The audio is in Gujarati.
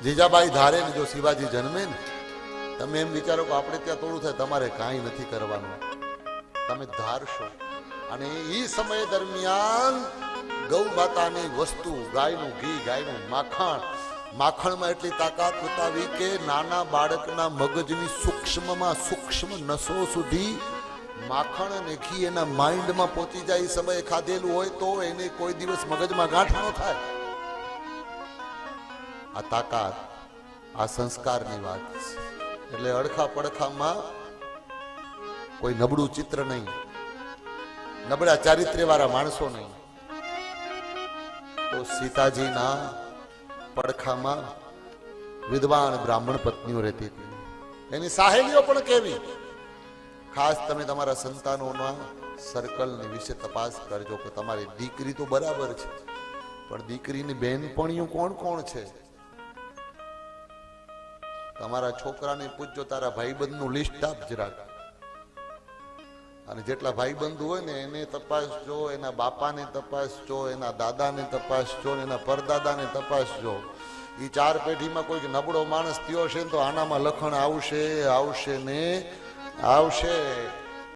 જીજાબાઈ ધારે ને જો શિવાજી જન્મે ને, તમે એમ વિચારો કે આપણે ત્યાં થોડું થાય, તમારે કાંઈ નથી કરવાનું, તમે ધારશો. અને એ સમય દરમિયાન ગૌ માતાની વસ્તુ, ગાયનું ઘી, ગાયનું માખણ, માખણમાં એટલી તાકાત બતાવી કે નાના બાળકના મગજની સૂક્ષ્મમાં સૂક્ષ્મ નસો સુધી માખણ અને ઘી એના માઇન્ડમાં પહોંચી જાય. એ સમયે ખાધેલું હોય તો એને કોઈ દિવસ મગજમાં ગાંઠ ન થાય. આ તાકાત, આ સંસ્કારની વાત છે. એટલે અડખા પડખામાં કોઈ નબળું ચિત્ર નહીં, નબળા ચારિત્ર્ય વાળા માણસો નહીં. તો સીતાજીના પડખામાં વિદ્વાન બ્રાહ્મણ પત્નીઓ રહેતી હતી, એની સાહેલીઓ પણ કેવી. ખાસ તમે તમારા સંતાનોના સર્કલની વિશે તપાસ કરજો કે તમારી દીકરી તો બરાબર છે, પણ દીકરીની બહેનપણીઓ કોણ કોણ છે. તમારા છોકરાને પૂછજો, તારા ભાઈબંધનું લિસ્ટ આપજ રાખ, અને જેટલા ભાઈબંધુ હોય ને એને તપાસજો, એના બાપાને તપાસજો, એના દાદાને તપાસજો, એના પરદાદાને તપાસજો. એ ચાર પેઢીમાં કોઈક નબળો માણસ થયો છે ને તો આનામાં લખણ આવશે આવશે ને આવશે.